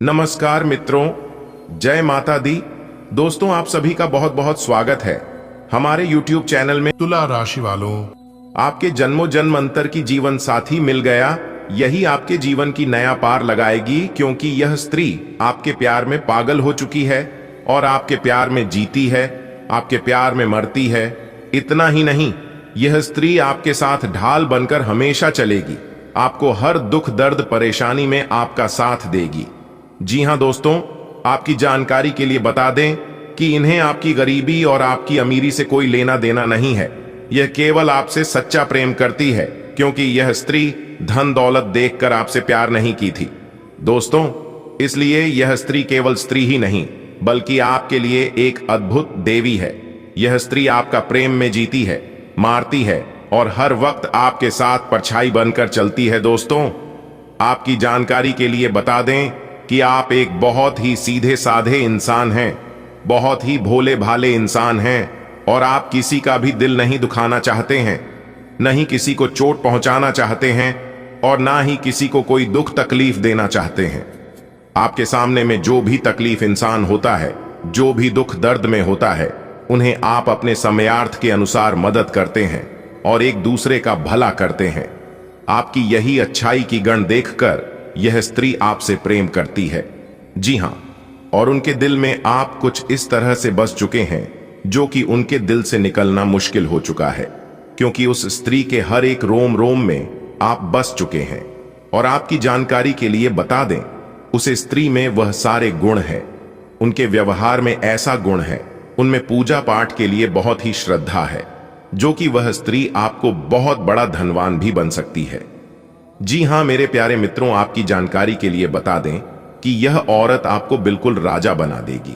नमस्कार मित्रों, जय माता दी। दोस्तों, आप सभी का बहुत बहुत स्वागत है हमारे YouTube चैनल में। तुला राशि वालों, आपके जन्मों जन्म अंतर की जीवन साथी मिल गया। यही आपके जीवन की नया पार लगाएगी, क्योंकि यह स्त्री आपके प्यार में पागल हो चुकी है और आपके प्यार में जीती है, आपके प्यार में मरती है। इतना ही नहीं, यह स्त्री आपके साथ ढाल बनकर हमेशा चलेगी, आपको हर दुख दर्द परेशानी में आपका साथ देगी। जी हां दोस्तों, आपकी जानकारी के लिए बता दें कि इन्हें आपकी गरीबी और आपकी अमीरी से कोई लेना देना नहीं है। यह केवल आपसे सच्चा प्रेम करती है, क्योंकि यह स्त्री धन दौलत देखकर आपसे प्यार नहीं की थी दोस्तों। इसलिए यह स्त्री केवल स्त्री ही नहीं, बल्कि आपके लिए एक अद्भुत देवी है। यह स्त्री आपका प्रेम में जीती है, मारती है और हर वक्त आपके साथ परछाई बनकर चलती है। दोस्तों, आपकी जानकारी के लिए बता दें कि आप एक बहुत ही सीधे साधे इंसान हैं, बहुत ही भोले भाले इंसान हैं और आप किसी का भी दिल नहीं दुखाना चाहते हैं, नहीं किसी को चोट पहुंचाना चाहते हैं और ना ही किसी को कोई दुख तकलीफ देना चाहते हैं। आपके सामने में जो भी तकलीफ इंसान होता है, जो भी दुख दर्द में होता है, उन्हें आप अपने समयार्थ के अनुसार मदद करते हैं और एक दूसरे का भला करते हैं। आपकी यही अच्छाई की गण देखकर यह स्त्री आपसे प्रेम करती है। जी हां, और उनके दिल में आप कुछ इस तरह से बस चुके हैं जो कि उनके दिल से निकलना मुश्किल हो चुका है, क्योंकि उस स्त्री के हर एक रोम रोम में आप बस चुके हैं। और आपकी जानकारी के लिए बता दें, उस स्त्री में वह सारे गुण हैं। उनके व्यवहार में ऐसा गुण है, उनमें पूजा पाठ के लिए बहुत ही श्रद्धा है, जो कि वह स्त्री आपको बहुत बड़ा धनवान भी बन सकती है। जी हां मेरे प्यारे मित्रों, आपकी जानकारी के लिए बता दें कि यह औरत आपको बिल्कुल राजा बना देगी,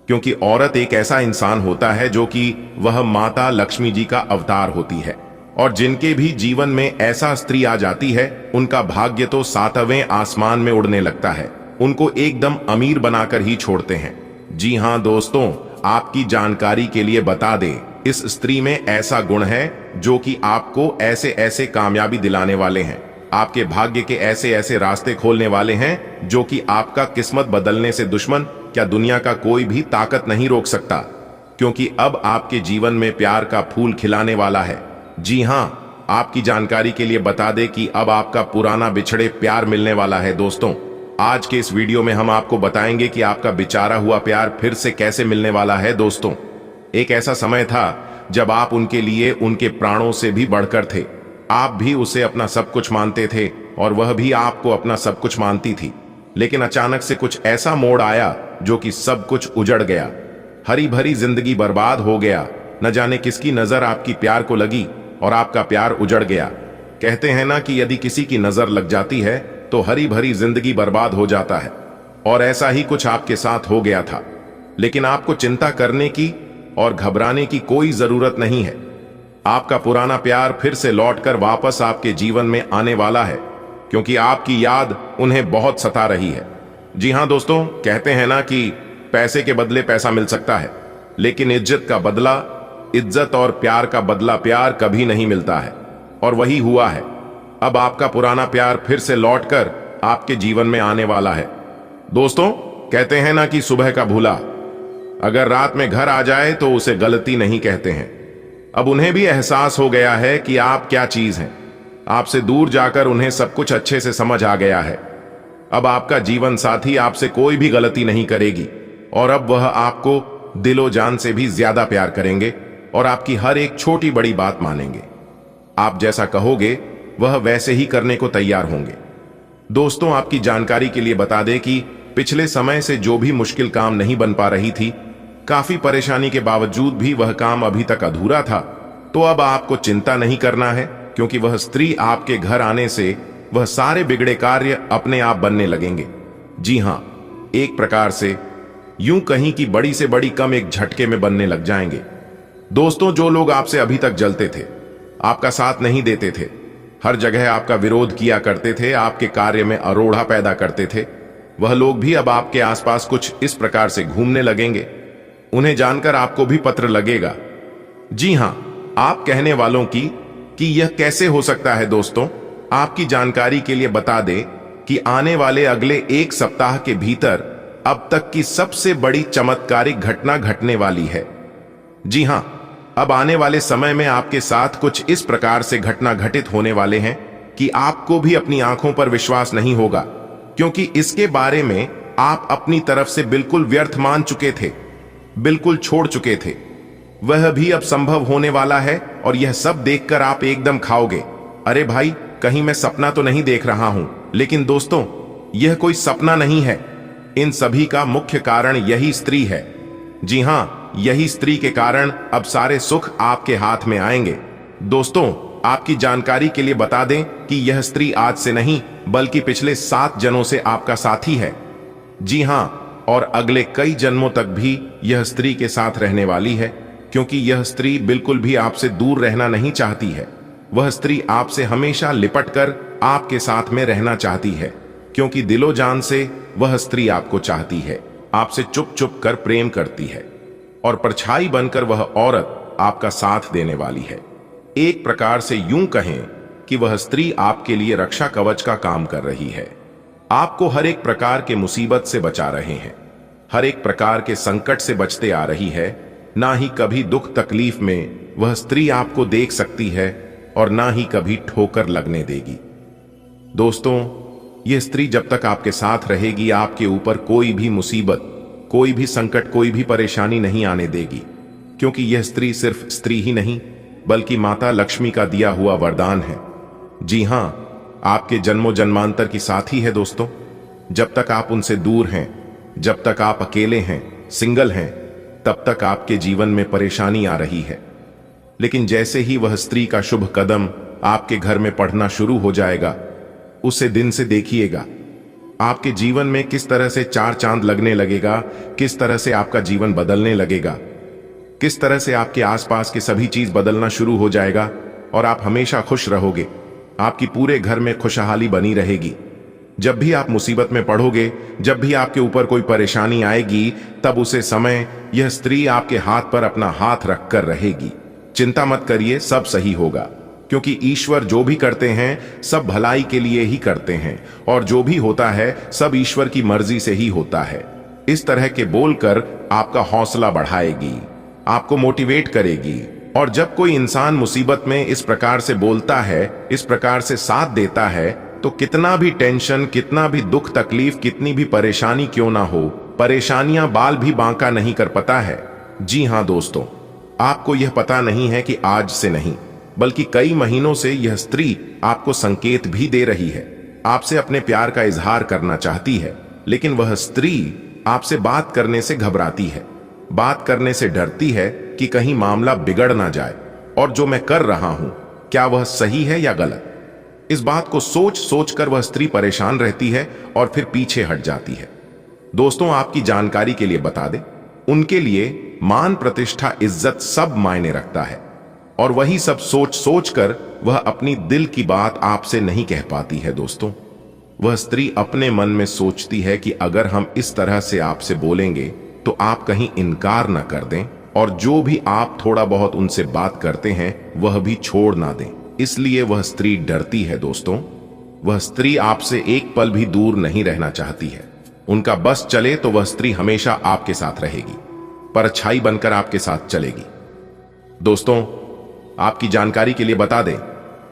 क्योंकि औरत एक ऐसा इंसान होता है जो कि वह माता लक्ष्मी जी का अवतार होती है। और जिनके भी जीवन में ऐसा स्त्री आ जाती है, उनका भाग्य तो सातवें आसमान में उड़ने लगता है, उनको एकदम अमीर बनाकर ही छोड़ते हैं। जी हां दोस्तों, आपकी जानकारी के लिए बता दें, इस स्त्री में ऐसा गुण है जो कि आपको ऐसे ऐसे कामयाबी दिलाने वाले हैं, आपके भाग्य के ऐसे ऐसे रास्ते खोलने वाले हैं, जो कि आपका किस्मत बदलने से दुश्मन क्या दुनिया का कोई भी ताकत नहीं रोक सकता, क्योंकि अब आपके जीवन में प्यार का फूल खिलाने वाला है। जी हां, आपकी जानकारी के लिए बता दें कि अब आपका पुराना बिछड़े प्यार मिलने वाला है। दोस्तों, आज के इस वीडियो में हम आपको बताएंगे कि आपका बिचारा हुआ प्यार फिर से कैसे मिलने वाला है। दोस्तों, एक ऐसा समय था जब आप उनके लिए उनके प्राणों से भी बढ़कर थे। आप भी उसे अपना सब कुछ मानते थे और वह भी आपको अपना सब कुछ मानती थी। लेकिन अचानक से कुछ ऐसा मोड़ आया जो कि सब कुछ उजड़ गया, हरी भरी जिंदगी बर्बाद हो गया। न जाने किसकी नजर आपकी प्यार को लगी और आपका प्यार उजड़ गया। कहते हैं ना कि यदि किसी की नजर लग जाती है तो हरी भरी जिंदगी बर्बाद हो जाता है, और ऐसा ही कुछ आपके साथ हो गया था। लेकिन आपको चिंता करने की और घबराने की कोई जरूरत नहीं है। आपका पुराना प्यार फिर से लौटकर वापस आपके जीवन में आने वाला है, क्योंकि आपकी याद उन्हें बहुत सता रही है। जी हां दोस्तों, कहते हैं ना कि पैसे के बदले पैसा मिल सकता है, लेकिन इज्जत का बदला इज्जत और प्यार का बदला प्यार कभी नहीं मिलता है। और वही हुआ है। अब आपका पुराना प्यार फिर से लौटकर आपके जीवन में आने वाला है। दोस्तों, कहते हैं ना कि सुबह का भूला अगर रात में घर आ जाए तो उसे गलती नहीं कहते हैं। अब उन्हें भी एहसास हो गया है कि आप क्या चीज हैं। आपसे दूर जाकर उन्हें सब कुछ अच्छे से समझ आ गया है। अब आपका जीवन साथी आपसे कोई भी गलती नहीं करेगी, और अब वह आपको दिलो जान से भी ज्यादा प्यार करेंगे और आपकी हर एक छोटी बड़ी बात मानेंगे। आप जैसा कहोगे वह वैसे ही करने को तैयार होंगे। दोस्तों, आपकी जानकारी के लिए बता दें कि पिछले समय से जो भी मुश्किल काम नहीं बन पा रही थी, काफी परेशानी के बावजूद भी वह काम अभी तक अधूरा था, तो अब आपको चिंता नहीं करना है, क्योंकि वह स्त्री आपके घर आने से वह सारे बिगड़े कार्य अपने आप बनने लगेंगे। जी हां, एक प्रकार से यूं कहीं कि बड़ी से बड़ी कम एक झटके में बनने लग जाएंगे। दोस्तों, जो लोग आपसे अभी तक जलते थे, आपका साथ नहीं देते थे, हर जगह आपका विरोध किया करते थे, आपके कार्य में अरोड़ा पैदा करते थे, वह लोग भी अब आपके आसपास कुछ इस प्रकार से घूमने लगेंगे। उन्हें जानकर आपको भी पत्र लगेगा। जी हां, आप कहने वालों की कि यह कैसे हो सकता है। दोस्तों, आपकी जानकारी के लिए बता दें कि आने वाले अगले एक सप्ताह के भीतर अब तक की सबसे बड़ी चमत्कारिक घटना घटने वाली है। जी हां, अब आने वाले समय में आपके साथ कुछ इस प्रकार से घटना घटित होने वाले हैं कि आपको भी अपनी आंखों पर विश्वास नहीं होगा, क्योंकि इसके बारे में आप अपनी तरफ से बिल्कुल व्यर्थ मान चुके थे, बिल्कुल छोड़ चुके थे। वह भी अब संभव होने वाला है और यह सब देखकर आप एकदम खाओगे, अरे भाई कहीं मैं सपना तो नहीं देख रहा हूं। लेकिन दोस्तों, यह कोई सपना नहीं है। इन सभी का मुख्य कारण यही स्त्री है। जी हां, यही स्त्री के कारण अब सारे सुख आपके हाथ में आएंगे। दोस्तों, आपकी जानकारी के लिए बता दें कि यह स्त्री आज से नहीं बल्कि पिछले 7 जन्मों से आपका साथी है। जी हां, और अगले कई जन्मों तक भी यह स्त्री के साथ रहने वाली है, क्योंकि यह स्त्री बिल्कुल भी आपसे दूर रहना नहीं चाहती है। वह स्त्री आपसे हमेशा लिपटकर आपके साथ में रहना चाहती है, क्योंकि दिलो जान से वह स्त्री आपको चाहती है, आपसे चुप चुप कर प्रेम करती है, और परछाई बनकर वह औरत आपका साथ देने वाली है। एक प्रकार से यूं कहें कि वह स्त्री आपके लिए रक्षा कवच का काम कर रही है। आपको हर एक प्रकार के मुसीबत से बचा रहे हैं, हर एक प्रकार के संकट से बचते आ रही है। ना ही कभी दुख तकलीफ में वह स्त्री आपको देख सकती है और ना ही कभी ठोकर लगने देगी। दोस्तों, यह स्त्री जब तक आपके साथ रहेगी आपके ऊपर कोई भी मुसीबत, कोई भी संकट, कोई भी परेशानी नहीं आने देगी, क्योंकि यह स्त्री सिर्फ स्त्री ही नहीं बल्कि माता लक्ष्मी का दिया हुआ वरदान है। जी हां, आपके जन्मों जन्मांतर की साथी है। दोस्तों, जब तक आप उनसे दूर हैं, जब तक आप अकेले हैं, सिंगल हैं, तब तक आपके जीवन में परेशानी आ रही है। लेकिन जैसे ही वह स्त्री का शुभ कदम आपके घर में पड़ना शुरू हो जाएगा, उसे दिन से देखिएगा, आपके जीवन में किस तरह से 4 चांद लगने लगेगा, किस तरह से आपका जीवन बदलने लगेगा, किस तरह से आपके आसपास की सभी चीज बदलना शुरू हो जाएगा और आप हमेशा खुश रहोगे। आपकी पूरे घर में खुशहाली बनी रहेगी। जब भी आप मुसीबत में पड़ोगे, जब भी आपके ऊपर कोई परेशानी आएगी, तब उसे समय यह स्त्री आपके हाथ पर अपना हाथ रखकर रहेगी। चिंता मत करिए, सब सही होगा, क्योंकि ईश्वर जो भी करते हैं सब भलाई के लिए ही करते हैं, और जो भी होता है सब ईश्वर की मर्जी से ही होता है। इस तरह के बोलकर आपका हौसला बढ़ाएगी, आपको मोटिवेट करेगी। और जब कोई इंसान मुसीबत में इस प्रकार से बोलता है, इस प्रकार से साथ देता है, तो कितना भी टेंशन, कितना भी दुख तकलीफ, कितनी भी परेशानी क्यों ना हो, परेशानियां बाल भी बांका नहीं कर पाता है। जी हां दोस्तों, आपको यह पता नहीं है कि आज से नहीं बल्कि कई महीनों से यह स्त्री आपको संकेत भी दे रही है, आपसे अपने प्यार का इजहार करना चाहती है। लेकिन वह स्त्री आपसे बात करने से घबराती है, बात करने से डरती है कि कहीं मामला बिगड़ ना जाए और जो मैं कर रहा हूं क्या वह सही है या गलत। इस बात को सोच सोच कर वह स्त्री परेशान रहती है और फिर पीछे हट जाती है। दोस्तों, आपकी जानकारी के लिए बता दें, उनके लिए मान, प्रतिष्ठा, इज्जत सब मायने रखता है, और वही सब सोच सोच कर वह अपनी दिल की बात आपसे नहीं कह पाती है। दोस्तों, वह स्त्री अपने मन में सोचती है कि अगर हम इस तरह से आपसे बोलेंगे तो आप कहीं इनकार न कर दें, और जो भी आप थोड़ा बहुत उनसे बात करते हैं वह भी छोड़ ना दें। इसलिए वह स्त्री डरती है। दोस्तों, वह स्त्री आपसे एक पल भी दूर नहीं रहना चाहती है। उनका बस चले तो वह स्त्री हमेशा आपके साथ रहेगी, परछाई बनकर आपके साथ चलेगी। दोस्तों, आपकी जानकारी के लिए बता दें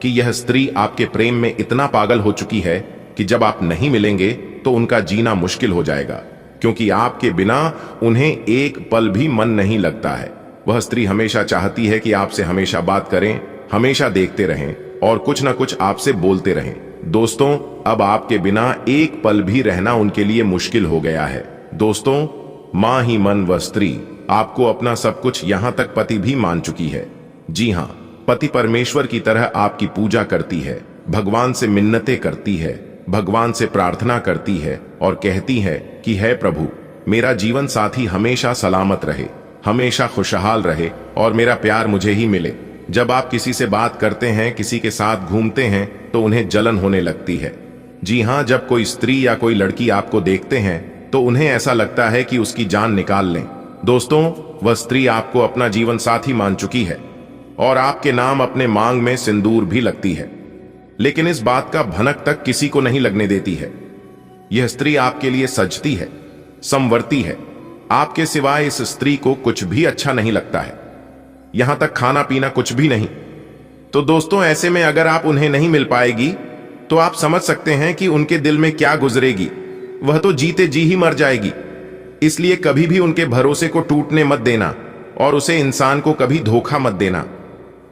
कि यह स्त्री आपके प्रेम में इतना पागल हो चुकी है कि जब आप नहीं मिलेंगे तो उनका जीना मुश्किल हो जाएगा, क्योंकि आपके बिना उन्हें एक पल भी मन नहीं लगता है। वह स्त्री हमेशा चाहती है कि आपसे हमेशा बात करें, हमेशा देखते रहें और कुछ ना कुछ आपसे बोलते रहें। दोस्तों, अब आपके बिना एक पल भी रहना उनके लिए मुश्किल हो गया है। दोस्तों, मां ही मन वह स्त्री आपको अपना सब कुछ, यहां तक पति भी मान चुकी है। जी हां, पति परमेश्वर की तरह आपकी पूजा करती है, भगवान से मिन्नतें करती है, भगवान से प्रार्थना करती है और कहती है कि हे प्रभु, मेरा जीवन साथी हमेशा सलामत रहे, हमेशा खुशहाल रहे और मेरा प्यार मुझे ही मिले। जब आप किसी से बात करते हैं, किसी के साथ घूमते हैं तो उन्हें जलन होने लगती है। जी हां, जब कोई स्त्री या कोई लड़की आपको देखते हैं तो उन्हें ऐसा लगता है कि उसकी जान निकाल लें। दोस्तों, वह स्त्री आपको अपना जीवन साथी मान चुकी है और आपके नाम अपने मांग में सिंदूर भी लगती है, लेकिन इस बात का भनक तक किसी को नहीं लगने देती है। यह स्त्री आपके लिए सजती है, संवरती है। आपके सिवाय इस स्त्री को कुछ भी अच्छा नहीं लगता है, यहां तक खाना पीना कुछ भी नहीं। तो दोस्तों, ऐसे में अगर आप उन्हें नहीं मिल पाएगी तो आप समझ सकते हैं कि उनके दिल में क्या गुजरेगी। वह तो जीते जी ही मर जाएगी। इसलिए कभी भी उनके भरोसे को टूटने मत देना और उसे इंसान को कभी धोखा मत देना।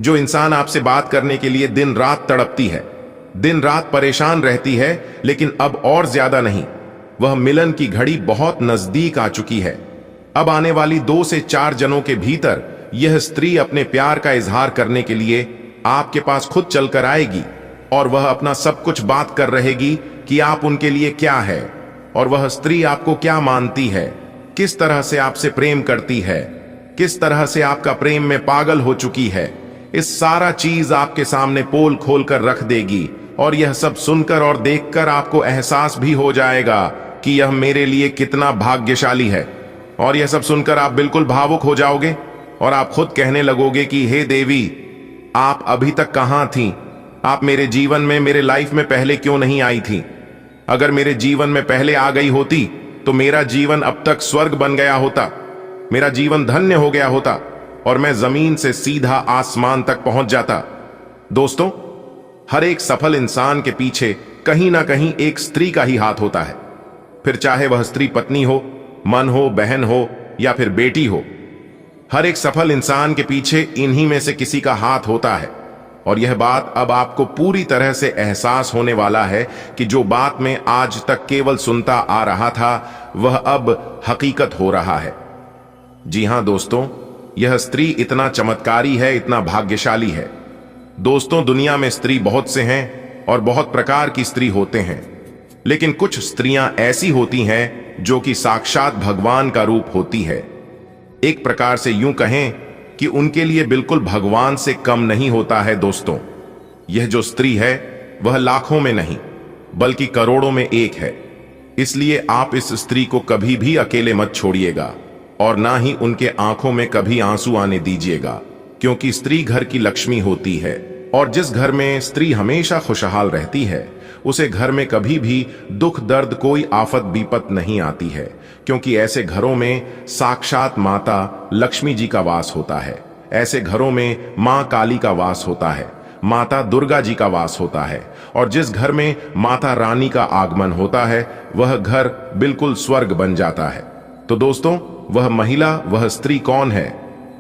जो इंसान आपसे बात करने के लिए दिन रात तड़पती है, दिन रात परेशान रहती है, लेकिन अब और ज्यादा नहीं, वह मिलन की घड़ी बहुत नजदीक आ चुकी है। अब आने वाली 2 से 4 जनों के भीतर यह स्त्री अपने प्यार का इजहार करने के लिए आपके पास खुद चलकर आएगी और वह अपना सब कुछ बात कर रहेगी कि आप उनके लिए क्या है और वह स्त्री आपको क्या मानती है, किस तरह से आपसे प्रेम करती है, किस तरह से आपका प्रेम में पागल हो चुकी है। इस सारा चीज आपके सामने पोल खोल कर रख देगी और यह सब सुनकर और देखकर आपको एहसास भी हो जाएगा कि यह मेरे लिए कितना भाग्यशाली है। और यह सब सुनकर आप बिल्कुल भावुक हो जाओगे और आप खुद कहने लगोगे कि हे देवी, आप अभी तक कहां थी? आप मेरे जीवन में, मेरे लाइफ में पहले क्यों नहीं आई थी? अगर मेरे जीवन में पहले आ गई होती तो मेरा जीवन अब तक स्वर्ग बन गया होता, मेरा जीवन धन्य हो गया होता और मैं जमीन से सीधा आसमान तक पहुंच जाता। दोस्तों, हर एक सफल इंसान के पीछे कहीं ना कहीं एक स्त्री का ही हाथ होता है। फिर चाहे वह स्त्री पत्नी हो, मन हो, बहन हो या फिर बेटी हो, हर एक सफल इंसान के पीछे इन्हीं में से किसी का हाथ होता है। और यह बात अब आपको पूरी तरह से एहसास होने वाला है कि जो बात मैं आज तक केवल सुनता आ रहा था वह अब हकीकत हो रहा है। जी हां दोस्तों, यह स्त्री इतना चमत्कारी है, इतना भाग्यशाली है। दोस्तों, दुनिया में स्त्री बहुत से हैं और बहुत प्रकार की स्त्री होते हैं, लेकिन कुछ स्त्रियां ऐसी होती हैं जो कि साक्षात भगवान का रूप होती है। एक प्रकार से यूं कहें कि उनके लिए बिल्कुल भगवान से कम नहीं होता है। दोस्तों, यह जो स्त्री है वह लाखों में नहीं बल्कि करोड़ों में एक है। इसलिए आप इस स्त्री को कभी भी अकेले मत छोड़िएगा और ना ही उनके आंखों में कभी आंसू आने दीजिएगा, क्योंकि स्त्री घर की लक्ष्मी होती है और जिस घर में स्त्री हमेशा खुशहाल रहती है उसे घर में कभी भी दुख दर्द, कोई आफत विपत नहीं आती है, क्योंकि ऐसे घरों में साक्षात माता लक्ष्मी जी का वास होता है। ऐसे घरों में मां काली का वास होता है, माता दुर्गा जी का वास होता है और जिस घर में माता रानी का आगमन होता है वह घर बिल्कुल स्वर्ग बन जाता है। तो दोस्तों, वह महिला, वह स्त्री कौन है?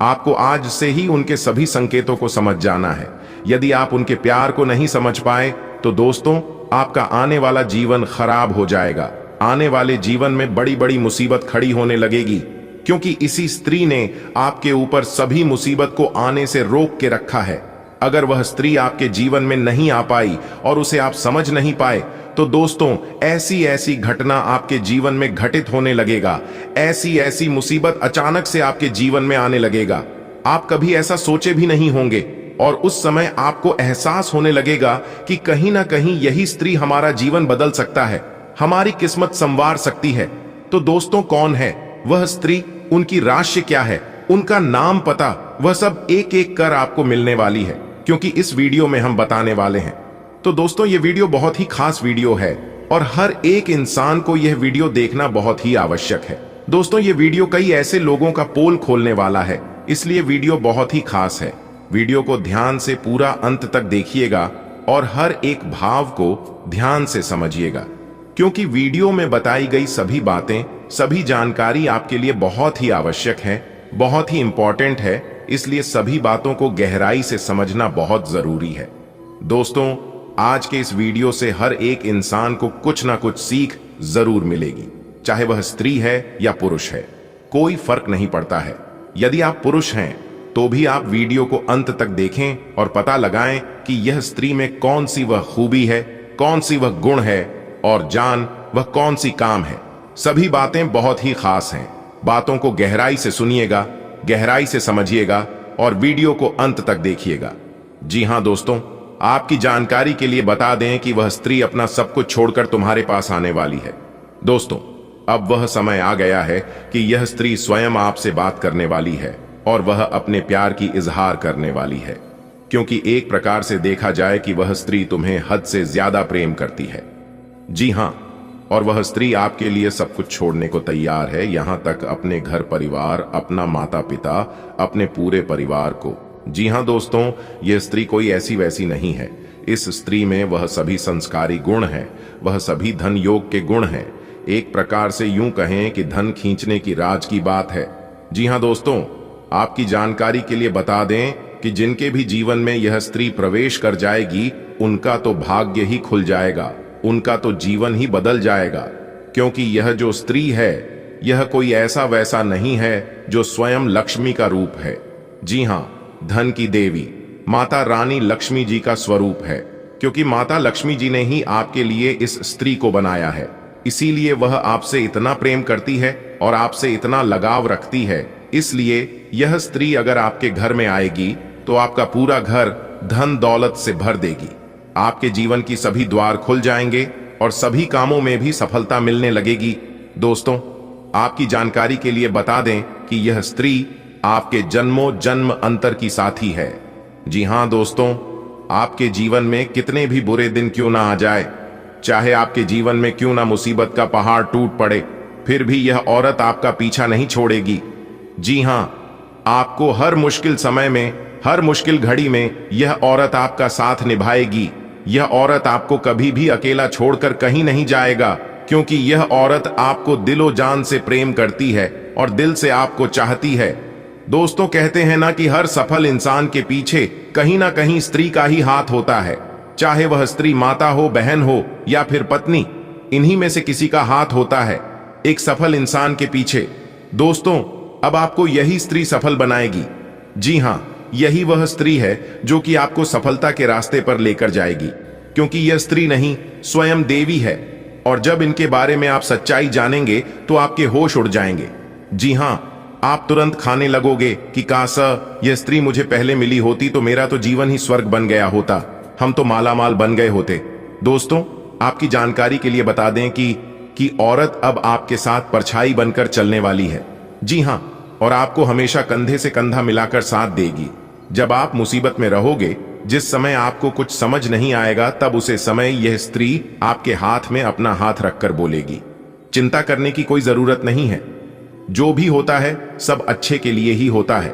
आपको आज से ही उनके सभी संकेतों को समझ जाना है। यदि आप उनके प्यार को नहीं समझ पाए तो दोस्तों, आपका आने वाला जीवन खराब हो जाएगा। आने वाले जीवन में बड़ी बड़ी मुसीबत खड़ी होने लगेगी, क्योंकि इसी स्त्री ने आपके ऊपर सभी मुसीबत को आने से रोक के रखा है। अगर वह स्त्री आपके जीवन में नहीं आ पाई और उसे आप समझ नहीं पाए तो दोस्तों, ऐसी ऐसी घटना आपके जीवन में घटित होने लगेगा, ऐसी ऐसी मुसीबत अचानक से आपके जीवन में आने लगेगा। आप कभी ऐसा सोचे भी नहीं होंगे और उस समय आपको एहसास होने लगेगा कि कहीं ना कहीं यही स्त्री हमारा जीवन बदल सकता है, हमारी किस्मत संवार सकती है। तो दोस्तों, कौन है वह स्त्री? उनकी राशि क्या है? उनका नाम, पता, वह सब एक एक कर आपको मिलने वाली है, क्योंकि इस वीडियो में हम बताने वाले हैं। तो दोस्तों, ये वीडियो बहुत ही खास वीडियो है और हर एक इंसान को यह वीडियो देखना बहुत ही आवश्यक है। दोस्तों, ये वीडियो कई ऐसे लोगों का पोल खोलने वाला है, इसलिए वीडियो बहुत ही खास है। वीडियो को ध्यान से पूरा अंत तक देखिएगा और हर एक भाव को ध्यान से समझिएगा, क्योंकि वीडियो में बताई गई सभी बातें, सभी जानकारी आपके लिए बहुत ही आवश्यक है, बहुत ही इंपॉर्टेंट है। इसलिए सभी बातों को गहराई से समझना बहुत जरूरी है। दोस्तों, आज के इस वीडियो से हर एक इंसान को कुछ ना कुछ सीख जरूर मिलेगी, चाहे वह स्त्री है या पुरुष है, कोई फर्क नहीं पड़ता है। यदि आप पुरुष हैं तो भी आप वीडियो को अंत तक देखें और पता लगाएं कि यह स्त्री में कौन सी वह खूबी है, कौन सी वह गुण है और जान वह कौन सी काम है। सभी बातें बहुत ही खास हैं। बातों को गहराई से सुनिएगा, गहराई से समझिएगा और वीडियो को अंत तक देखिएगा। जी हां दोस्तों, आपकी जानकारी के लिए बता दें कि वह स्त्री अपना सब कुछ छोड़कर तुम्हारे पास आने वाली है। दोस्तों, अब वह समय आ गया है कि यह स्त्री स्वयं आपसे बात करने वाली है और वह अपने प्यार की इजहार करने वाली है, क्योंकि एक प्रकार से देखा जाए कि वह स्त्री तुम्हें हद से ज्यादा प्रेम करती है। जी हां, और वह स्त्री आपके लिए सब कुछ छोड़ने को तैयार है, यहां तक अपने घर परिवार, अपना माता पिता, अपने पूरे परिवार को। जी हां दोस्तों, यह स्त्री कोई ऐसी वैसी नहीं है। इस स्त्री में वह सभी संस्कारी गुण हैं, वह सभी धन योग के गुण हैं। एक प्रकार से यूं कहें कि धन खींचने की राज की बात है। जी हां दोस्तों, आपकी जानकारी के लिए बता दें कि जिनके भी जीवन में यह स्त्री प्रवेश कर जाएगी, उनका तो भाग्य ही खुल जाएगा, उनका तो जीवन ही बदल जाएगा। क्योंकि यह जो स्त्री है, यह कोई ऐसा वैसा नहीं है जो स्वयं लक्ष्मी का रूप है। जी हां, धन की देवी माता रानी लक्ष्मी जी का स्वरूप है, क्योंकि माता लक्ष्मी जी ने ही आपके लिए इस स्त्री को बनाया है। इसीलिए वह आपसे इतना प्रेम करती है और आपसे इतना लगाव रखती है। इसलिए यह स्त्री अगर आपके घर में आएगी तो आपका पूरा घर धन दौलत से भर देगी। आपके जीवन की सभी द्वार खुल जाएंगे और सभी कामों में भी सफलता मिलने लगेगी। दोस्तों, आपकी जानकारी के लिए बता दें कि यह स्त्री आपके जन्मों जन्म अंतर की साथी है। जी हां दोस्तों, आपके जीवन में कितने भी बुरे दिन क्यों ना आ जाए, चाहे आपके जीवन में क्यों ना मुसीबत का पहाड़ टूट पड़े, फिर भी यह औरत आपका पीछा नहीं छोड़ेगी। जी हां, आपको हर मुश्किल समय में, हर मुश्किल घड़ी में यह औरत आपका साथ निभाएगी। यह औरत आपको कभी भी अकेला छोड़कर कहीं नहीं जाएगा, क्योंकि यह औरत आपको दिलो जान से प्रेम करती है और दिल से आपको चाहती है। दोस्तों, कहते हैं ना कि हर सफल इंसान के पीछे कहीं ना कहीं स्त्री का ही हाथ होता है, चाहे वह स्त्री माता हो, बहन हो या फिर पत्नी, इन्हीं में से किसी का हाथ होता है एक सफल इंसान के पीछे। दोस्तों, अब आपको यही स्त्री सफल बनाएगी। जी हां, यही वह स्त्री है जो कि आपको सफलता के रास्ते पर लेकर जाएगी, क्योंकि यह स्त्री नहीं, स्वयं देवी है। और जब इनके बारे में आप सच्चाई जानेंगे तो आपके होश उड़ जाएंगे। जी हां, आप तुरंत खाने लगोगे कि काश यह स्त्री मुझे पहले मिली होती तो मेरा तो जीवन ही स्वर्ग बन गया होता, हम तो मालामाल बन गए होते। दोस्तों, आपकी जानकारी के लिए बता दें कि औरत अब आपके साथ परछाई बनकर चलने वाली है। जी हां, और आपको हमेशा कंधे से कंधा मिलाकर साथ देगी। जब आप मुसीबत में रहोगे, जिस समय आपको कुछ समझ नहीं आएगा, तब उसे समय यह स्त्री आपके हाथ में अपना हाथ रखकर बोलेगी, चिंता करने की कोई जरूरत नहीं है, जो भी होता है सब अच्छे के लिए ही होता है,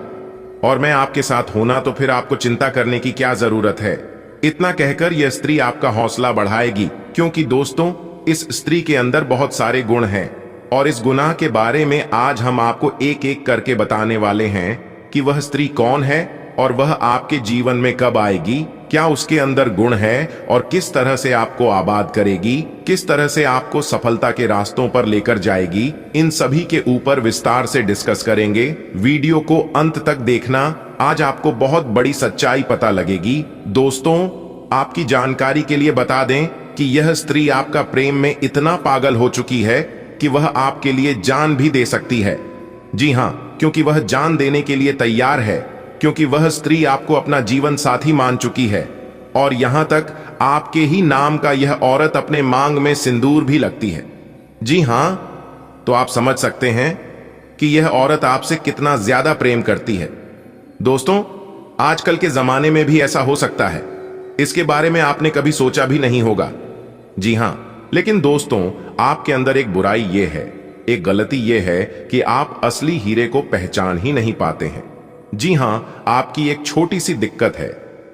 और मैं आपके साथ होना तो फिर आपको चिंता करने की क्या जरूरत है। इतना कहकर यह स्त्री आपका हौसला बढ़ाएगी, क्योंकि दोस्तों, इस स्त्री के अंदर बहुत सारे गुण हैं और इस गुनाह के बारे में आज हम आपको एक एक करके बताने वाले हैं कि वह स्त्री कौन है और वह आपके जीवन में कब आएगी, क्या उसके अंदर गुण है और किस तरह से आपको आबाद करेगी, किस तरह से आपको सफलता के रास्तों पर लेकर जाएगी। इन सभी के ऊपर विस्तार से डिस्कस करेंगे। वीडियो को अंत तक देखना, आज आपको बहुत बड़ी सच्चाई पता लगेगी। दोस्तों, आपकी जानकारी के लिए बता दें कि यह स्त्री आपका प्रेम में इतना पागल हो चुकी है कि वह आपके लिए जान भी दे सकती है। जी हां, क्योंकि वह जान देने के लिए तैयार है, क्योंकि वह स्त्री आपको अपना जीवन साथी मान चुकी है और यहां तक आपके ही नाम का यह औरत अपने मांग में सिंदूर भी लगती है। जी हां, तो आप समझ सकते हैं कि यह औरत आपसे कितना ज्यादा प्रेम करती है। दोस्तों, आजकल के जमाने में भी ऐसा हो सकता है, इसके बारे में आपने कभी सोचा भी नहीं होगा। जी हां, लेकिन दोस्तों, आपके अंदर एक बुराई ये है, एक गलती ये है कि आप असली हीरे को पहचान ही नहीं पाते हैं। जी हां, आपकी एक छोटी सी दिक्कत है।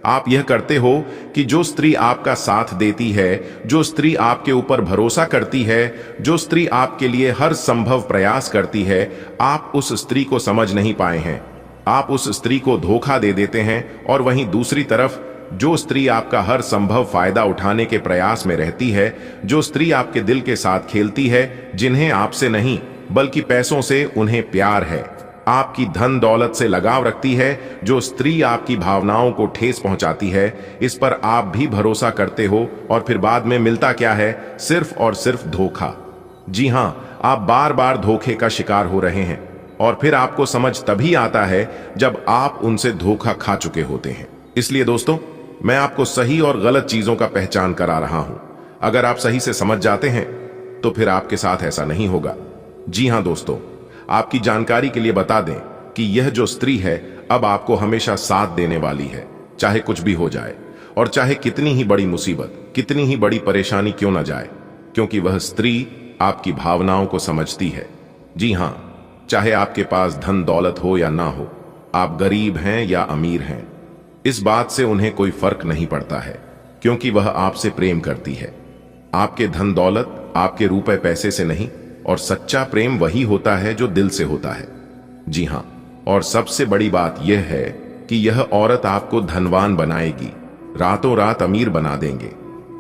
आप यह करते हो कि जो स्त्री आपका साथ देती है, जो स्त्री आपके ऊपर भरोसा करती है, जो स्त्री आपके लिए हर संभव प्रयास करती है, आप उस स्त्री को समझ नहीं पाए हैं। आप उस स्त्री को धोखा दे देते हैं और वहीं दूसरी तरफ जो स्त्री आपका हर संभव फायदा उठाने के प्रयास में रहती है, जो स्त्री आपके दिल के साथ खेलती है, जिन्हें आपसे नहीं बल्कि पैसों से उन्हें प्यार है, आपकी धन दौलत से लगाव रखती है, जो स्त्री आपकी भावनाओं को ठेस पहुंचाती है, इस पर आप भी भरोसा करते हो और फिर बाद में मिलता क्या है? सिर्फ और सिर्फ धोखा। जी हां, आप बार बार धोखे का शिकार हो रहे हैं और फिर आपको समझ तभी आता है जब आप उनसे धोखा खा चुके होते हैं। इसलिए दोस्तों, मैं आपको सही और गलत चीजों का पहचान करा रहा हूं। अगर आप सही से समझ जाते हैं तो फिर आपके साथ ऐसा नहीं होगा। जी हां दोस्तों, आपकी जानकारी के लिए बता दें कि यह जो स्त्री है अब आपको हमेशा साथ देने वाली है, चाहे कुछ भी हो जाए और चाहे कितनी ही बड़ी मुसीबत, कितनी ही बड़ी परेशानी क्यों ना जाए, क्योंकि वह स्त्री आपकी भावनाओं को समझती है। जी हां, चाहे आपके पास धन दौलत हो या ना हो, आप गरीब हैं या अमीर हैं, इस बात से उन्हें कोई फर्क नहीं पड़ता है, क्योंकि वह आपसे प्रेम करती है। आपके धन दौलत, आपके रुपए पैसे से नहीं, और सच्चा प्रेम वही होता है जो दिल से होता है। जी हां, और सबसे बड़ी बात यह है कि यह औरत आपको धनवान बनाएगी, रातों रात अमीर बना देंगे।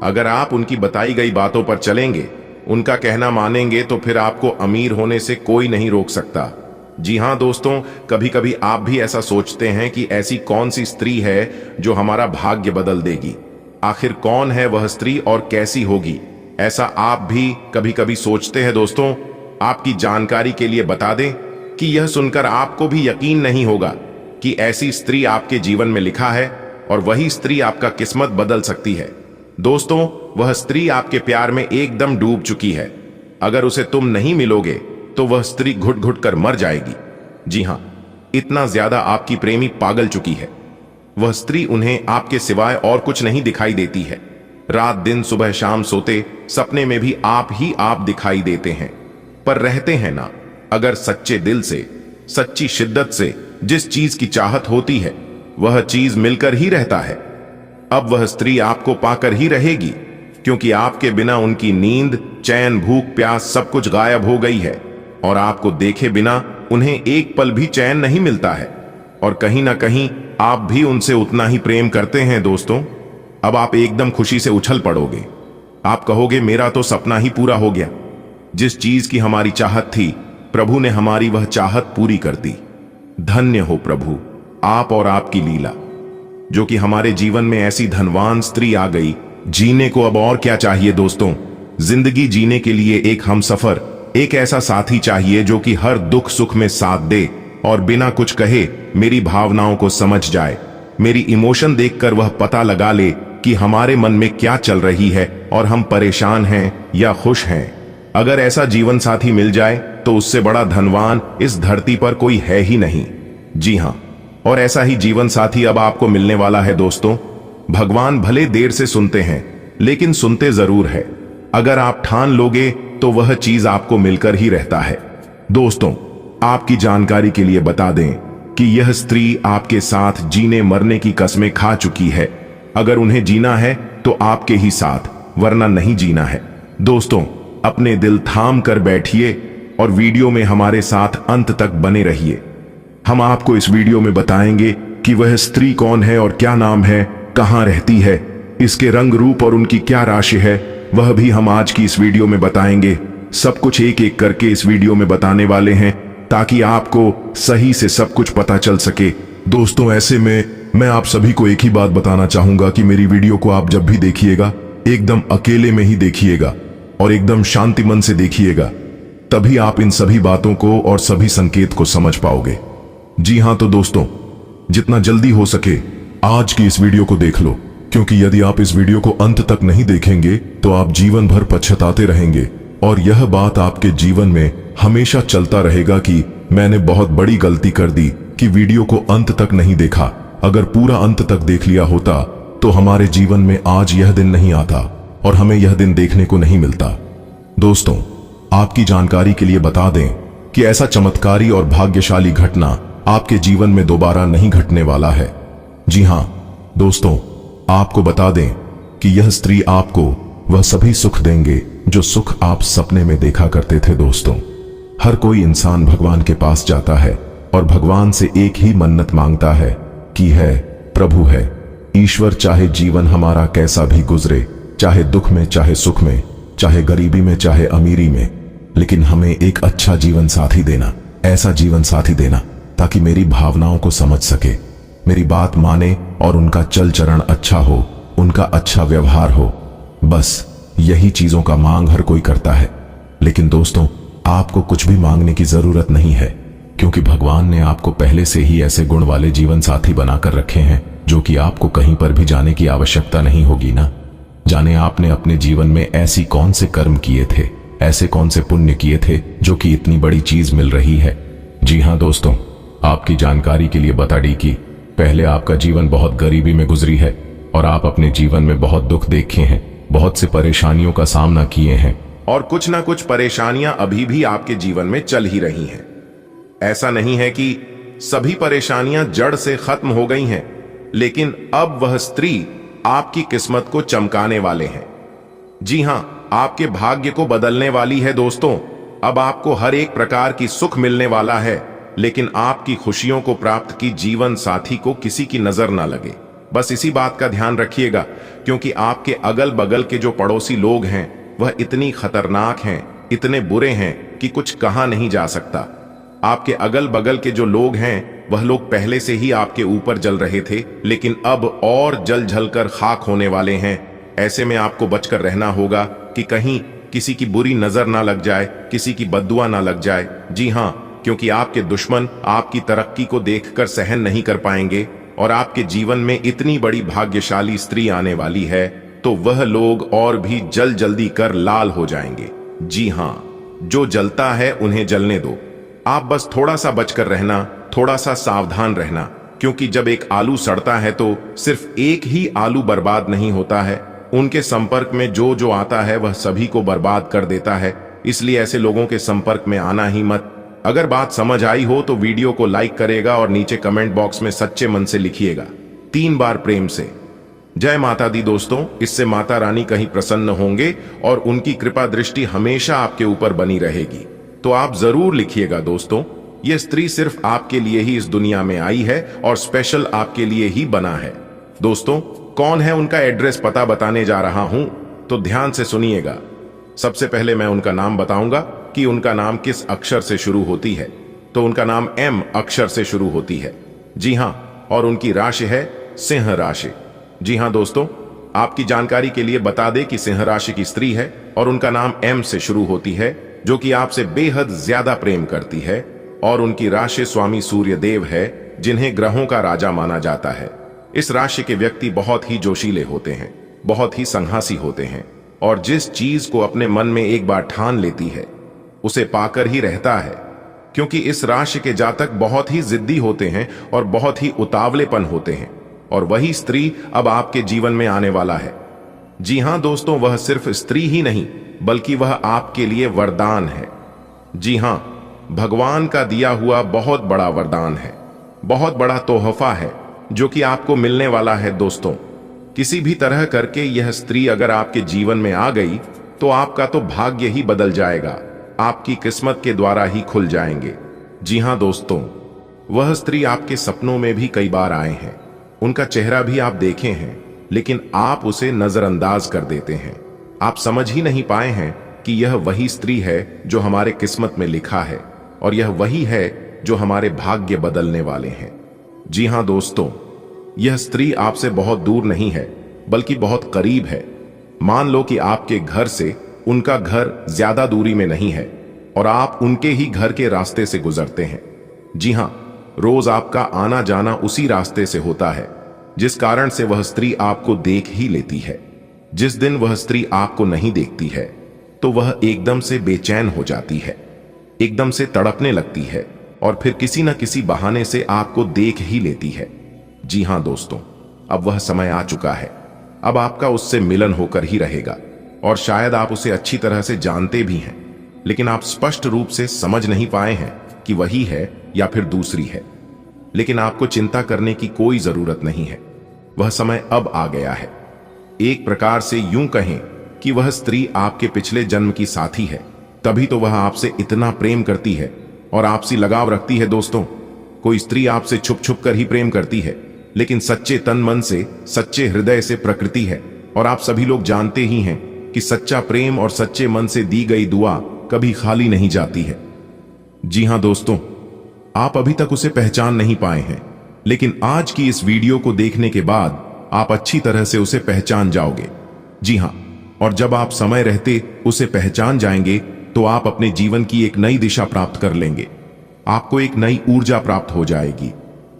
अगर आप उनकी बताई गई बातों पर चलेंगे, उनका कहना मानेंगे, तो फिर आपको अमीर होने से कोई नहीं रोक सकता। जी हां दोस्तों, कभी कभी आप भी ऐसा सोचते हैं कि ऐसी कौन सी स्त्री है जो हमारा भाग्य बदल देगी। आखिर कौन है वह स्त्री और कैसी होगी, ऐसा आप भी कभी कभी सोचते हैं। दोस्तों, आपकी जानकारी के लिए बता दें कि यह सुनकर आपको भी यकीन नहीं होगा कि ऐसी स्त्री आपके जीवन में लिखा है, और वही स्त्री आपका किस्मत बदल सकती है। दोस्तों, वह स्त्री आपके प्यार में एकदम डूब चुकी है। अगर उसे तुम नहीं मिलोगे तो वह स्त्री घुट घुट कर मर जाएगी। जी हां, इतना ज्यादा आपकी प्रेमी पागल चुकी है। वह स्त्री उन्हें आपके सिवाय और कुछ नहीं दिखाई देती है। रात दिन सुबह शाम सोते सपने में भी आप ही आप दिखाई देते हैं, पर रहते हैं ना। अगर सच्चे दिल से, सच्ची शिद्दत से जिस चीज की चाहत होती है, वह चीज मिलकर ही रहता है। अब वह स्त्री आपको पाकर ही रहेगी, क्योंकि आपके बिना उनकी नींद, चैन, भूख, प्यास सब कुछ गायब हो गई है, और आपको देखे बिना उन्हें एक पल भी चैन नहीं मिलता है। और कहीं ना कहीं आप भी उनसे उतना ही प्रेम करते हैं। दोस्तों, अब आप एकदम खुशी से उछल पड़ोगे। आप कहोगे, मेरा तो सपना ही पूरा हो गया। जिस चीज की हमारी चाहत थी, प्रभु ने हमारी वह चाहत पूरी कर दी। धन्य हो प्रभु, आप और आपकी लीला, जो कि हमारे जीवन में ऐसी धनवान स्त्री आ गई। जीने को अब और क्या चाहिए दोस्तों। जिंदगी जीने के लिए एक हमसफर, एक ऐसा साथी चाहिए जो कि हर दुख सुख में साथ दे, और बिना कुछ कहे मेरी भावनाओं को समझ जाए। मेरी इमोशन देखकर वह पता लगा ले कि हमारे मन में क्या चल रही है, और हम परेशान हैं या खुश हैं। अगर ऐसा जीवन साथी मिल जाए तो उससे बड़ा धनवान इस धरती पर कोई है ही नहीं। जी हां, और ऐसा ही जीवन साथी अब आपको मिलने वाला है। दोस्तों, भगवान भले देर से सुनते हैं, लेकिन सुनते जरूर है। अगर आप ठान लोगे तो वह चीज आपको मिलकर ही रहता है। दोस्तों, आपकी जानकारी के लिए बता दें कि यह स्त्री आपके साथ जीने मरने की कस्में खा चुकी है। अगर उन्हें जीना है तो आपके ही साथ, वरना नहीं जीना है। दोस्तों, अपने दिल थाम कर बैठिए और वीडियो में हमारे साथ अंत तक बने रहिए। हम आपको इस वीडियो में बताएंगे कि वह स्त्री कौन है और क्या नाम है, कहां रहती है, इसके रंग रूप और उनकी क्या राशि है, वह भी हम आज की इस वीडियो में बताएंगे। सब कुछ एक एक करके इस वीडियो में बताने वाले हैं, ताकि आपको सही से सब कुछ पता चल सके। दोस्तों, ऐसे में मैं आप सभी को एक ही बात बताना चाहूंगा कि मेरी वीडियो को आप जब भी देखिएगा, एकदम अकेले में ही देखिएगा और एकदम शांति मन से देखिएगा। तभी आप इन सभी बातों को और सभी संकेत को समझ पाओगे। जी हां, तो दोस्तों, जितना जल्दी हो सके आज की इस वीडियो को देख लो, क्योंकि यदि आप इस वीडियो को अंत तक नहीं देखेंगे तो आप जीवन भर पछताते रहेंगे, और यह बात आपके जीवन में हमेशा चलता रहेगा कि मैंने बहुत बड़ी गलती कर दी कि वीडियो को अंत तक नहीं देखा। अगर पूरा अंत तक देख लिया होता तो हमारे जीवन में आज यह दिन नहीं आता और हमें यह दिन देखने को नहीं मिलता। दोस्तों, आपकी जानकारी के लिए बता दें कि ऐसा चमत्कारी और भाग्यशाली घटना आपके जीवन में दोबारा नहीं घटने वाला है। जी हां दोस्तों, आपको बता दें कि यह स्त्री आपको वह सभी सुख देंगे जो सुख आप सपने में देखा करते थे। दोस्तों, हर कोई इंसान भगवान के पास जाता है और भगवान से एक ही मन्नत मांगता है कि है प्रभु है ईश्वर, चाहे जीवन हमारा कैसा भी गुजरे, चाहे दुख में, चाहे सुख में, चाहे गरीबी में, चाहे अमीरी में, लेकिन हमें एक अच्छा जीवन साथी देना, ऐसा जीवन साथी देना ताकि मेरी भावनाओं को समझ सके, मेरी बात माने और उनका चल चरण अच्छा हो, उनका अच्छा व्यवहार हो। बस यही चीजों का मांग हर कोई करता है। लेकिन दोस्तों, आपको कुछ भी मांगने की जरूरत नहीं है, क्योंकि भगवान ने आपको पहले से ही ऐसे गुण वाले जीवन साथी बनाकर रखे हैं जो कि आपको कहीं पर भी जाने की आवश्यकता नहीं होगी ना। जाने आपने अपने जीवन में ऐसी कौन से कर्म किए थे, ऐसे कौन से पुण्य किए थे जो कि इतनी बड़ी चीज मिल रही है। जी हां दोस्तों, आपकी जानकारी के लिए बता दी कि पहले आपका जीवन बहुत गरीबी में गुजरी है और आप अपने जीवन में बहुत दुख देखे हैं, बहुत से परेशानियों का सामना किए हैं, और कुछ ना कुछ परेशानियां अभी भी आपके जीवन में चल ही रही हैं। ऐसा नहीं है कि सभी परेशानियां जड़ से खत्म हो गई हैं, लेकिन अब वह स्त्री आपकी किस्मत को चमकाने वाले हैं। जी हां, आपके भाग्य को बदलने वाली है दोस्तों। अब आपको हर एक प्रकार की सुख मिलने वाला है, लेकिन आपकी खुशियों को प्राप्त की जीवन साथी को किसी की नजर ना लगे। बस इसी बात का ध्यान रखिएगा, क्योंकि आपके अगल बगल के जो पड़ोसी लोग हैं वह इतनी खतरनाक हैं, इतने बुरे हैं कि कुछ कहा नहीं जा सकता। आपके अगल बगल के जो लोग हैं वह लोग पहले से ही आपके ऊपर जल रहे थे, लेकिन अब और जल जलकर खाक होने वाले हैं। ऐसे में आपको बचकर रहना होगा कि कहीं किसी की बुरी नजर ना लग जाए, किसी की बद्दुआ ना लग जाए। जी हां, क्योंकि आपके दुश्मन आपकी तरक्की को देखकर सहन नहीं कर पाएंगे, और आपके जीवन में इतनी बड़ी भाग्यशाली स्त्री आने वाली है तो वह लोग और भी जल्दी कर लाल हो जाएंगे। जी हां, जो जलता है उन्हें जलने दो। आप बस थोड़ा सा बचकर रहना, थोड़ा सा सावधान रहना, क्योंकि जब एक आलू सड़ता है तो सिर्फ एक ही आलू बर्बाद नहीं होता है, उनके संपर्क में जो जो आता है वह सभी को बर्बाद कर देता है। इसलिए ऐसे लोगों के संपर्क में आना ही मत। अगर बात समझ आई हो तो वीडियो को लाइक करेगा और नीचे कमेंट बॉक्स में सच्चे मन से लिखिएगा 3 बार प्रेम से जय माता दी। दोस्तों, इससे माता रानी कहीं प्रसन्न होंगे और उनकी कृपा दृष्टि हमेशा आपके ऊपर बनी रहेगी। तो आप जरूर लिखिएगा दोस्तों। यह स्त्री सिर्फ आपके लिए ही इस दुनिया में आई है और स्पेशल आपके लिए ही बना है। दोस्तों, कौन है उनका एड्रेस पता बताने जा रहा हूं, तो ध्यान से सुनिएगा। सबसे पहले मैं उनका नाम बताऊंगा कि उनका नाम किस अक्षर से शुरू होती है। तो उनका नाम M अक्षर से शुरू होती है। जी हां, और उनकी राशि है सिंह राशि। जी हां दोस्तों, आपकी जानकारी के लिए बता दें कि सिंह राशि की स्त्री है और उनका नाम M से शुरू होती है, जो कि आपसे बेहद ज्यादा प्रेम करती है। और उनकी राशि स्वामी सूर्य देव है, जिन्हें ग्रहों का राजा माना जाता है। इस राशि के व्यक्ति बहुत ही जोशीले होते हैं, बहुत ही संघासी होते हैं, और जिस चीज को अपने मन में एक बार ठान लेती है उसे पाकर ही रहता है। क्योंकि इस राशि के जातक बहुत ही जिद्दी होते हैं और बहुत ही उतावलेपन होते हैं, और वही स्त्री अब आपके जीवन में आने वाला है। जी हां दोस्तों, वह सिर्फ स्त्री ही नहीं बल्कि वह आपके लिए वरदान है। जी हां, भगवान का दिया हुआ बहुत बड़ा वरदान है, बहुत बड़ा तोहफा है जो कि आपको मिलने वाला है। दोस्तों, किसी भी तरह करके यह स्त्री अगर आपके जीवन में आ गई तो आपका तो भाग्य ही बदल जाएगा, आपकी किस्मत के द्वारा ही खुल जाएंगे। जी हां दोस्तों, वह स्त्री आपके सपनों में भी कई बार आए हैं, उनका चेहरा भी आप देखे हैं, लेकिन आप उसे नजरअंदाज कर देते हैं। आप समझ ही नहीं पाए हैं कि यह वही स्त्री है जो हमारे किस्मत में लिखा है, और यह वही है जो हमारे भाग्य बदलने वाले हैं। जी हां दोस्तों, यह स्त्री आपसे बहुत दूर नहीं है बल्कि बहुत करीब है। मान लो कि आपके घर से उनका घर ज्यादा दूरी में नहीं है और आप उनके ही घर के रास्ते से गुजरते हैं। जी हां, रोज आपका आना जाना उसी रास्ते से होता है, जिस कारण से वह स्त्री आपको देख ही लेती है। जिस दिन वह स्त्री आपको नहीं देखती है तो वह एकदम से बेचैन हो जाती है, एकदम से तड़पने लगती है, और फिर किसी न किसी बहाने से आपको देख ही लेती है। जी हां दोस्तों, अब वह समय आ चुका है। अब आपका उससे मिलन होकर ही रहेगा, और शायद आप उसे अच्छी तरह से जानते भी हैं, लेकिन आप स्पष्ट रूप से समझ नहीं पाए हैं कि वही है या फिर दूसरी है। लेकिन आपको चिंता करने की कोई जरूरत नहीं है, वह समय अब आ गया है। एक प्रकार से यूं कहें कि वह स्त्री आपके पिछले जन्म की साथी है, तभी तो वह आपसे इतना प्रेम करती है और आपसी लगाव रखती है। दोस्तों, कोई स्त्री आपसे छुप छुप कर ही प्रेम करती है, लेकिन सच्चे तन मन से, सच्चे हृदय से प्रकृति है। और आप सभी लोग जानते ही हैं कि सच्चा प्रेम और सच्चे मन से दी गई दुआ कभी खाली नहीं जाती है। जी हां दोस्तों, आप अभी तक उसे पहचान नहीं पाए हैं, लेकिन आज की इस वीडियो को देखने के बाद आप अच्छी तरह से उसे पहचान जाओगे। जी हां, और जब आप समय रहते उसे पहचान जाएंगे तो आप अपने जीवन की एक नई दिशा प्राप्त कर लेंगे, आपको एक नई ऊर्जा प्राप्त हो जाएगी।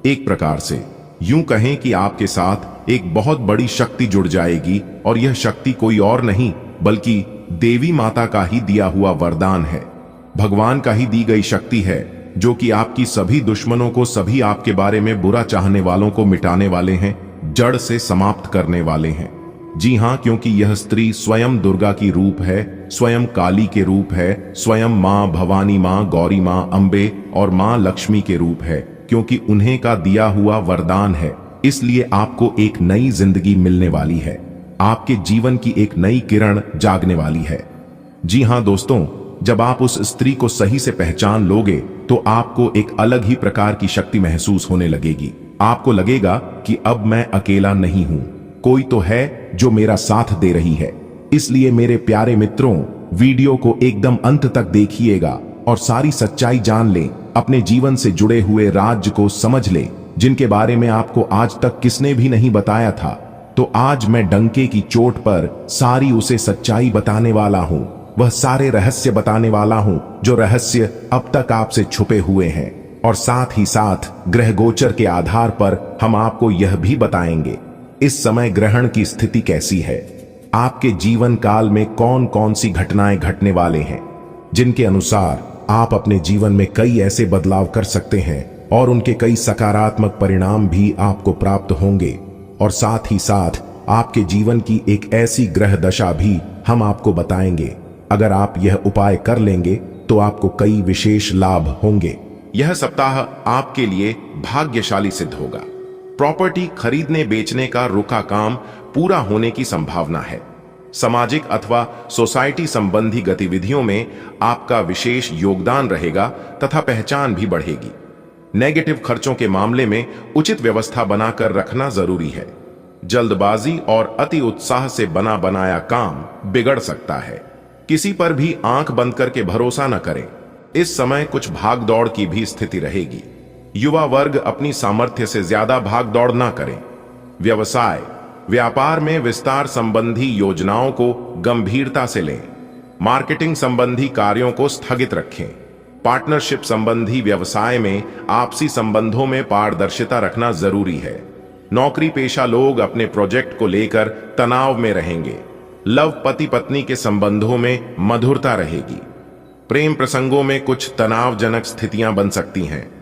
एक प्रकार से यूं कहें कि आपके साथ एक बहुत बड़ी शक्ति जुड़ जाएगी, और यह शक्ति कोई और नहीं बल्कि देवी माता का ही दिया हुआ वरदान है, भगवान का ही दी गई शक्ति है, जो कि आपकी सभी दुश्मनों को, सभी आपके बारे में बुरा चाहने वालों को मिटाने वाले हैं, जड़ से समाप्त करने वाले हैं। जी हां, क्योंकि यह स्त्री स्वयं दुर्गा की रूप है, स्वयं काली के रूप है, स्वयं मां भवानी, मां गौरी, मां अंबे और मां लक्ष्मी के रूप है, क्योंकि उन्हें का दिया हुआ वरदान है। इसलिए आपको एक नई जिंदगी मिलने वाली है, आपके जीवन की एक नई किरण जागने वाली है। जी हां दोस्तों, जब आप उस स्त्री को सही से पहचान लोगे तो आपको एक अलग ही प्रकार की शक्ति महसूस होने लगेगी। आपको लगेगा कि अब मैं अकेला नहीं हूं, कोई तो है जो मेरा साथ दे रही है। इसलिए मेरे प्यारे मित्रों, वीडियो को एकदम अंत तक देखिएगा और सारी सच्चाई जान लें, अपने जीवन से जुड़े हुए राज्य को समझ लें, जिनके बारे में आपको आज तक किसने भी नहीं बताया था। तो आज मैं डंके की चोट पर सारी उसे सच्चाई बताने वाला हूं, वह सारे रहस्य बताने वाला हूं जो रहस्य अब तक आपसे छुपे हुए हैं। और साथ ही साथ ग्रह गोचर के आधार पर हम आपको यह भी बताएंगे इस समय ग्रहण की स्थिति कैसी है, आपके जीवन काल में कौन कौन सी घटनाएं घटने वाले हैं, जिनके अनुसार आप अपने जीवन में कई ऐसे बदलाव कर सकते हैं और उनके कई सकारात्मक परिणाम भी आपको प्राप्त होंगे। और साथ ही साथ आपके जीवन की एक ऐसी ग्रह दशा भी हम आपको बताएंगे। अगर आप यह उपाय कर लेंगे तो आपको कई विशेष लाभ होंगे। यह सप्ताह आपके लिए भाग्यशाली सिद्ध होगा। प्रॉपर्टी खरीदने बेचने का रुका काम पूरा होने की संभावना है। सामाजिक अथवा सोसाइटी संबंधी गतिविधियों में आपका विशेष योगदान रहेगा तथा पहचान भी बढ़ेगी। नेगेटिव खर्चों के मामले में उचित व्यवस्था बनाकर रखना जरूरी है। जल्दबाजी और अति उत्साह से बना बनाया काम बिगड़ सकता है। किसी पर भी आंख बंद करके भरोसा न करें। इस समय कुछ भाग दौड़ की भी स्थिति रहेगी। युवा वर्ग अपनी सामर्थ्य से ज्यादा भाग दौड़ ना करें। व्यवसाय व्यापार में विस्तार संबंधी योजनाओं को गंभीरता से लें। मार्केटिंग संबंधी कार्यों को स्थगित रखें। पार्टनरशिप संबंधी व्यवसाय में आपसी संबंधों में पारदर्शिता रखना जरूरी है। नौकरी पेशा लोग अपने प्रोजेक्ट को लेकर तनाव में रहेंगे। लव पति पत्नी के संबंधों में मधुरता रहेगी। प्रेम प्रसंगों में कुछ तनावजनक स्थितियां बन सकती हैं।